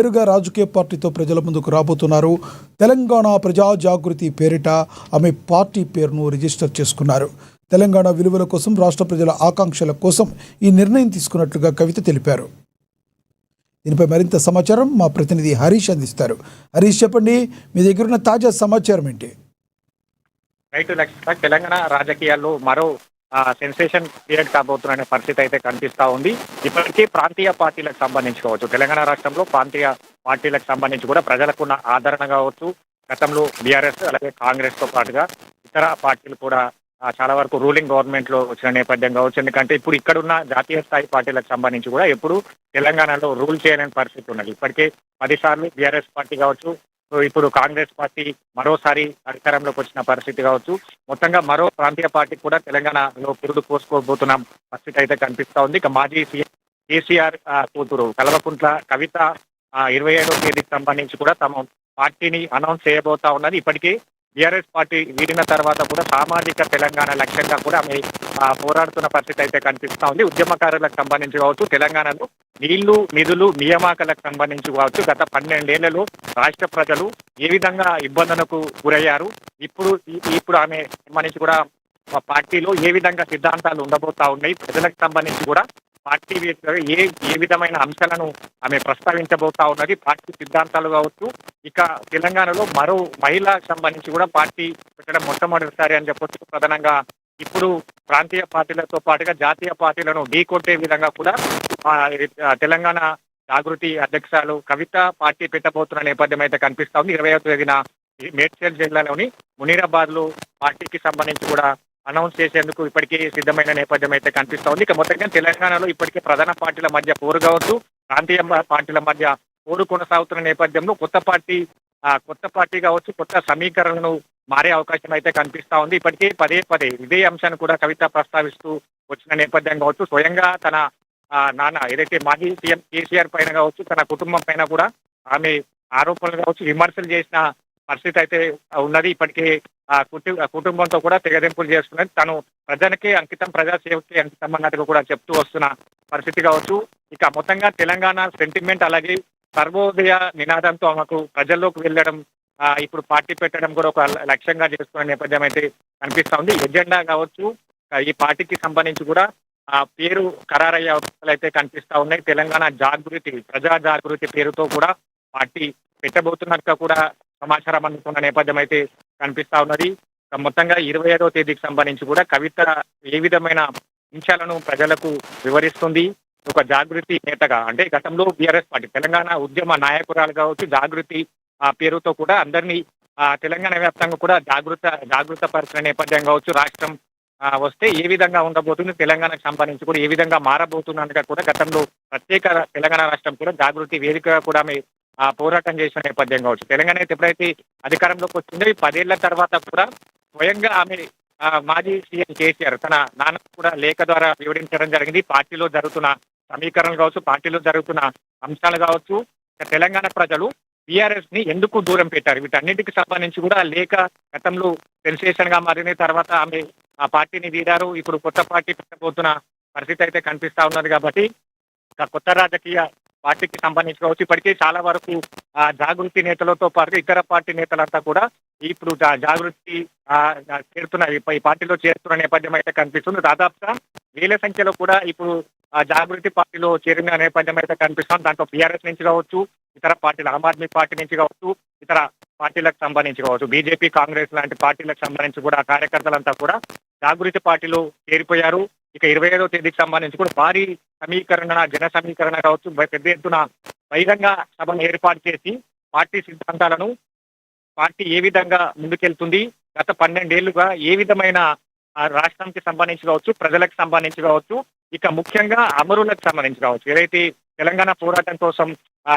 నేరుగా రాజకీయ పార్టీతో ప్రజల ముందుకు రాబోతున్నారు. తెలంగాణ ప్రజా జాగృతి పేరిట ఆమె పార్టీ పేరును రిజిస్టర్ చేసుకున్నారు. తెలంగాణ విలువల కోసం, రాష్ట్ర ప్రజల ఆకాంక్షల కోసం ఈ నిర్ణయం తీసుకున్నట్లుగా కవిత తెలిపారు. దీనిపై మరింత సమాచారం మా ప్రతినిధి హరీష్ అందిస్తారు. హరీష్, చెప్పండి, మీ దగ్గర ఉన్న తాజా సమాచారం ఏంటి? రైతు లక్ష్యంగా తెలంగాణ రాజకీయాల్లో మరో సెన్సేషన్ క్రియేట్ కాబోతున్న పరిస్థితి అయితే కనిపిస్తా ఉంది. ఇప్పటికీ ప్రాంతీయ పార్టీలకు సంబంధించి కావచ్చు, తెలంగాణ రాష్ట్రంలో ప్రాంతీయ పార్టీలకు సంబంధించి కూడా ప్రజలకున్న ఆదరణ కావచ్చు, గతంలో బీఆర్ఎస్ అలాగే కాంగ్రెస్ తో పాటుగా ఇతర పార్టీలు కూడా చాలా వరకు రూలింగ్ గవర్నమెంట్ లో వచ్చిన నేపథ్యం కావచ్చు. ఎందుకంటే ఇప్పుడు ఇక్కడున్న జాతీయ స్థాయి పార్టీలకు సంబంధించి కూడా ఎప్పుడు తెలంగాణలో రూల్ చేయలేని పరిస్థితి ఉన్నది. ఇప్పటికే 10 సార్లు బీఆర్ఎస్ పార్టీ కావచ్చు, ఇప్పుడు కాంగ్రెస్ పార్టీ మరోసారి అధికారంలోకి వచ్చిన పరిస్థితి కావచ్చు. మొత్తంగా మరో ప్రాంతీయ పార్టీ కూడా తెలంగాణలో పురుడు పోసుకోబోతున్న పరిస్థితి అయితే కనిపిస్తా ఉంది. ఇక మాజీ సీఎం కేసీఆర్ కూతురు కల్వకుంట్ల కవిత 25వ తేదీకి సంబంధించి కూడా తమ పార్టీని అనౌన్స్ చేయబోతా ఉన్నది. ఇప్పటికే బీఆర్ఎస్ పార్టీ వీడిన తర్వాత కూడా సామాజిక తెలంగాణ లక్ష్యంగా కూడా ఆమె పోరాడుతున్న పరిస్థితి అయితే కనిపిస్తా ఉంది. ఉద్యమకారులకు సంబంధించి కావచ్చు, తెలంగాణలో నీళ్లు నిధులు నియామకాలకు సంబంధించి కావచ్చు, గత 12 ఏళ్లలో రాష్ట్ర ప్రజలు ఏ విధంగా ఇబ్బందులకు గురయ్యారు, ఇప్పుడు ఆమె సంబంధించి కూడా పార్టీలో ఏ విధంగా సిద్ధాంతాలు ఉండబోతా ఉన్నాయి, ప్రజలకు సంబంధించి కూడా పార్టీ ఏ విధమైన అంశాలను ఆమె ప్రస్తావించబోతా ఉన్నది, పార్టీ సిద్ధాంతాలు కావచ్చు. ఇక తెలంగాణలో మరో మహిళకు సంబంధించి కూడా పార్టీ పెట్టడం మొట్టమొదటిసారి అని చెప్పొచ్చు. ప్రధానంగా ఇప్పుడు ప్రాంతీయ పార్టీలతో పాటుగా జాతీయ పార్టీలను ఢీకొట్టే విధంగా కూడా తెలంగాణ జాగృతి అధ్యక్షురాలు కవిత పార్టీ పెట్టబోతున్న నేపథ్యం అయితే కనిపిస్తా ఉంది. 20వ తేదీన మేడ్చల్ జిల్లాలోని మునీరాబాద్ లో పార్టీకి సంబంధించి కూడా అనౌన్స్ చేసేందుకు ఇప్పటికీ సిద్ధమైన నేపథ్యం అయితే కనిపిస్తా ఉంది. ఇక మొత్తంగా తెలంగాణలో ఇప్పటికే ప్రధాన పార్టీల మధ్య పోరు కావచ్చు, ప్రాంతీయ పార్టీల మధ్య పోరు కొనసాగుతున్న నేపథ్యంలో కొత్త పార్టీ కావచ్చు, కొత్త సమీకరణను మారే అవకాశం అయితే కనిపిస్తా ఉంది. ఇప్పటికే పదే ఇదే అంశాన్ని కూడా కవిత ప్రస్తావిస్తూ వచ్చిన నేపథ్యం కావచ్చు. స్వయంగా తన నాన్న ఏదైతే మాజీ సీఎం కేసీఆర్ పైన కావచ్చు, తన కుటుంబం పైన కూడా ఆమె ఆరోపణలు కావచ్చు, విమర్శలు చేసిన పరిస్థితి అయితే ఉన్నది. ఇప్పటికే కుటుంబంతో కూడా తెగదెంపులు చేస్తున్నది. తను ప్రజలకే అంకితం, ప్రజాసేవకి అంకితం అన్నట్టుగా కూడా చెప్తూ వస్తున్న పరిస్థితి కావచ్చు. ఇక మొత్తంగా తెలంగాణ సెంటిమెంట్ అలాగే సర్వోదయ నినాదంతో ఆమెకు ప్రజల్లోకి వెళ్ళడం, ఇప్పుడు పార్టీ పెట్టడం కూడా ఒక లక్ష్యంగా చేసుకున్న నేపథ్యం అయితే కనిపిస్తా ఉంది. ఎజెండా కావచ్చు, ఈ పార్టీకి సంబంధించి కూడా పేరు ఖరారయ్యే అవకాశాలు అయితే కనిపిస్తా ఉన్నాయి. తెలంగాణ జాగృతి, ప్రజా జాగృతి పేరుతో కూడా పార్టీ పెట్టబోతున్నట్టుగా కూడా సమాచారం అందుకున్న నేపథ్యం అయితే కనిపిస్తా ఉన్నది. మొత్తంగా 25వ తేదీకి సంబంధించి కూడా కవిత ఏ విధమైన అంశాలను ప్రజలకు వివరిస్తుంది, ఒక జాగృతి నేతగా, అంటే గతంలో బీఆర్ఎస్ పార్టీ తెలంగాణ ఉద్యమ నాయకురాలు కావచ్చు, జాగృతి పేరుతో కూడా అందరినీ తెలంగాణ వ్యాప్తంగా కూడా జాగృత పరిచిన నేపథ్యం కావచ్చు. రాష్ట్రం వస్తే ఏ విధంగా ఉండబోతుంది, తెలంగాణకు సంబంధించి కూడా ఏ విధంగా మారబోతున్నట్టుగా కూడా గతంలో ప్రత్యేక తెలంగాణ రాష్ట్రం కూడా జాగృతి వేదికగా కూడా పోరాటం చేసిన నేపథ్యం కావచ్చు. తెలంగాణ అయితే ఎప్పుడైతే అధికారంలోకి వచ్చిందో 10 ఏళ్ల తర్వాత కూడా స్వయంగా ఆమె మాజీ సీఎం కేసీఆర్ తన నాన్న కూడా లేఖ ద్వారా వివరించడం జరిగింది. పార్టీలో జరుగుతున్న సమీకరణలు కావచ్చు, పార్టీలో జరుగుతున్న అంశాలు కావచ్చు, తెలంగాణ ప్రజలు బీఆర్ఎస్ ని ఎందుకు దూరం పెట్టారు, వీటన్నిటికి సంబంధించి కూడా లేఖ గతంలో సెన్సేషన్ గా మారిన తర్వాత ఆమె ఆ పార్టీని వీడారు. ఇప్పుడు కొత్త పార్టీ పెట్టబోతున్న పరిస్థితి అయితే కనిపిస్తా ఉన్నది. కాబట్టి కొత్త రాజకీయ పార్టీకి సంబంధించి కావచ్చు, ఇప్పటికే చాలా వరకు జాగృతి నేతలతో పాటు ఇతర పార్టీ నేతలంతా కూడా ఇప్పుడు జాగృతి చేరుతున్న ఈ పార్టీలో చేరుతున్న నేపథ్యం అయితే కనిపిస్తుంది. దాదాపుగా వేల సంఖ్యలో కూడా ఇప్పుడు జాగృతి పార్టీలో చేరిన నేపథ్యం అయితే కనిపిస్తుంది. దాంట్లో బీఆర్ఎస్ నుంచి కావచ్చు, ఇతర పార్టీలు, ఆమ్ ఆద్మీ పార్టీ నుంచి కావచ్చు, ఇతర పార్టీలకు సంబంధించి కావచ్చు, బీజేపీ కాంగ్రెస్ లాంటి పార్టీలకు సంబంధించి కూడా కార్యకర్తలంతా కూడా జాగృతి పార్టీలో చేరిపోయారు. ఇక 25వ తేదీకి సంబంధించి కూడా భారీ జన సమీకరణ కావచ్చు, పెద్ద ఎత్తున బహిరంగ సభను ఏర్పాటు చేసి పార్టీ సిద్ధాంతాలను, పార్టీ ఏ విధంగా ముందుకెళ్తుంది, గత 12 ఏళ్లుగా ఏ విధమైన రాష్ట్రానికి సంబంధించి కావచ్చు, ప్రజలకు సంబంధించి కావచ్చు, ఇక ముఖ్యంగా అమరులకు సంబంధించి కావచ్చు, ఏదైతే తెలంగాణ పోరాటం కోసం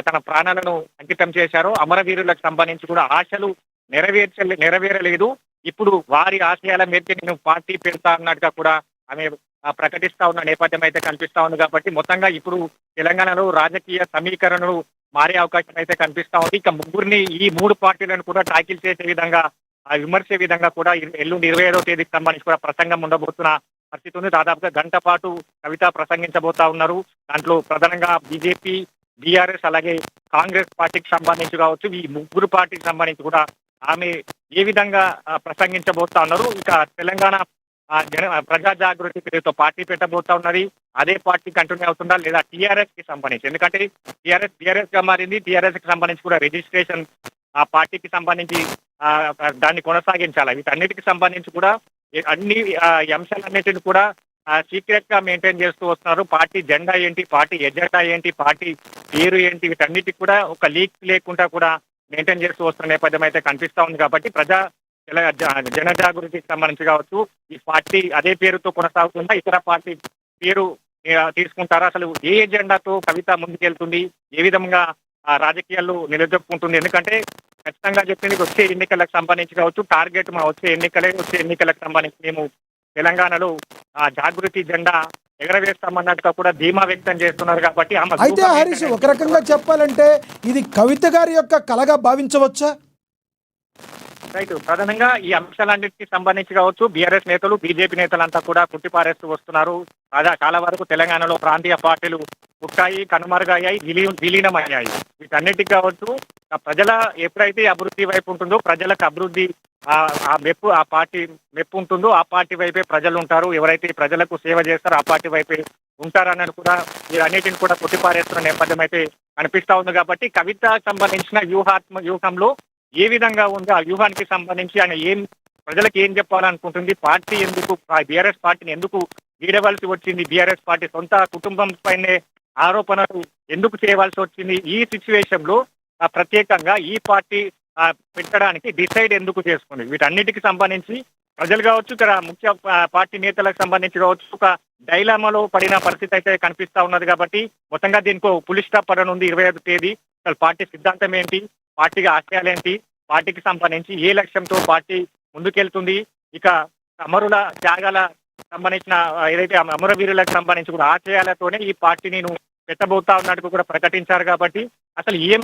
తన ప్రాణాలను అంకితం చేశారో అమరవీరులకు సంబంధించి కూడా ఆశలు నెరవేరలేదు. ఇప్పుడు వారి ఆశయాల మేరకు నేను పార్టీ పెడతా అన్నట్టుగా కూడా ఆమె ప్రకటిస్తా ఉన్న నేపథ్యం అయితే కనిపిస్తా ఉంది. కాబట్టి మొత్తంగా ఇప్పుడు తెలంగాణలో రాజకీయ సమీకరణలు మారే అవకాశం అయితే కనిపిస్తా ఉంది. ఇక ముగ్గురిని, ఈ 3 పార్టీలను కూడా టాకిల్ చేసే విధంగా, విమర్శే విధంగా కూడా ఎల్లుండి 25వ తేదీకి సంబంధించి కూడా ప్రసంగం ఉండబోతున్న పరిస్థితి ఉంది. దాదాపుగా గంట పాటు కవిత ప్రసంగించబోతా ఉన్నారు. దాంట్లో ప్రధానంగా బీజేపీ బీఆర్ఎస్ అలాగే కాంగ్రెస్ పార్టీకి సంబంధించి కావచ్చు, ఈ ముగ్గురు పార్టీకి సంబంధించి కూడా ఆమె ఏ విధంగా ప్రసంగించబోతా ఉన్నారు. ఇక తెలంగాణ ప్రజా జాగృతి పేరుతో పార్టీ పెట్టబోతా ఉన్నది. అదే పార్టీ కంటిన్యూ అవుతుందా లేదా టీఆర్ఎస్ కి సంబంధించి, ఎందుకంటే టీఆర్ఎస్ గా మారింది. టీఆర్ఎస్ కి సంబంధించి కూడా రిజిస్ట్రేషన్ ఆ పార్టీకి సంబంధించి దాన్ని కొనసాగించాలి. వీటన్నిటికి సంబంధించి కూడా అన్ని అంశాలన్నిటిని కూడా సీక్రెట్ గా మెయింటైన్ చేస్తూ వస్తున్నారు. పార్టీ జెండా ఏంటి, పార్టీ ఎజెండా ఏంటి, పార్టీ పేరు ఏంటి, వీటన్నిటికి కూడా ఒక లీక్ లేకుండా కూడా మెయింటైన్ చేస్తూ వస్తున్న నేపథ్యం అయితే కనిపిస్తా ఉంది. కాబట్టి జనజాగృతికి సంబంధించి కావచ్చు, ఈ పార్టీ అదే పేరుతో కొనసాగుతుందా, ఇతర పార్టీ పేరు తీసుకుంటారా, అసలు ఏ ఎజెండాతో కవిత ముందుకెళ్తుంది, ఏ విధంగా రాజకీయాల్లో నిలదొక్కుంటుంది. ఎందుకంటే ఖచ్చితంగా చెప్పింది వచ్చే ఎన్నికలకు సంబంధించి కావచ్చు, టార్గెట్ మా వచ్చే ఎన్నికలకు సంబంధించి మేము తెలంగాణలో జాగృతి జెండా ఎగరవేస్తామన్నట్టుగా కూడా ధీమా వ్యక్తం చేస్తున్నారు. కాబట్టి అయితే హరీష్, ఒక రకంగా చెప్పాలంటే ఇది కవిత గారి యొక్క కలగా భావించవచ్చా? రైట్, ప్రధానంగా ఈ అంశాలన్నిటికీ సంబంధించి కావచ్చు, బీఆర్ఎస్ నేతలు బీజేపీ నేతలంతా కూడా కుట్టిపారేస్తూ వస్తున్నారు. చాలా వరకు తెలంగాణలో ప్రాంతీయ పార్టీలు పుట్టాయి, కనుమరుగయ్యాయి, విలీనమయ్యాయి. వీటన్నిటికీ కావచ్చు, ప్రజల ఎప్పుడైతే అభివృద్ధి వైపు ఉంటుందో, ప్రజలకు అభివృద్ధి ఆ పార్టీ మెప్పు ఉంటుందో ఆ పార్టీ వైపే ప్రజలు ఉంటారు. ఎవరైతే ప్రజలకు సేవ చేస్తారో ఆ పార్టీ వైపే ఉంటారన్నది కూడా వీరన్నిటిని కూడా కొట్టిపారేస్తున్న నేపథ్యం అయితే కనిపిస్తా ఉంది. కాబట్టి కవిత సంబంధించిన వ్యూహంలో ఏ విధంగా ఉంది, ఆ వ్యూహానికి సంబంధించి ఆయన ప్రజలకు ఏం చెప్పాలనుకుంటుంది, పార్టీ ఎందుకు బీఆర్ఎస్ పార్టీని ఎందుకు వీడవలసి వచ్చింది, బీఆర్ఎస్ పార్టీ సొంత కుటుంబం పైనే ఆరోపణలు ఎందుకు చేయవలసి వచ్చింది, ఈ సిచ్యువేషన్ లో ప్రత్యేకంగా ఈ పార్టీ పెట్టడానికి డిసైడ్ ఎందుకు చేసుకుంది, వీటన్నిటికి సంబంధించి ప్రజలు కావచ్చు, ఇక్కడ ముఖ్య పార్టీ నేతలకు సంబంధించి కావచ్చు, ఒక డైలామాలో పడిన పరిస్థితి అయితే కనిపిస్తా ఉన్నది. కాబట్టి మొత్తంగా దీనికి పులి స్టాప్ పడనుంది 25వ తేదీ. అసలు పార్టీ సిద్ధాంతం ఏంటి, పార్టీకి ఆశయాలేంటి, పార్టీకి సంబంధించి ఏ లక్ష్యంతో పార్టీ ముందుకెళ్తుంది, ఇక అమరుల త్యాగాల సంబంధించిన ఏదైతే అమరవీరులకు సంబంధించి కూడా ఆశయాలతోనే ఈ పార్టీని పెట్టబోతా ఉన్నట్టు కూడా ప్రకటించారు. కాబట్టి అసలు ఏం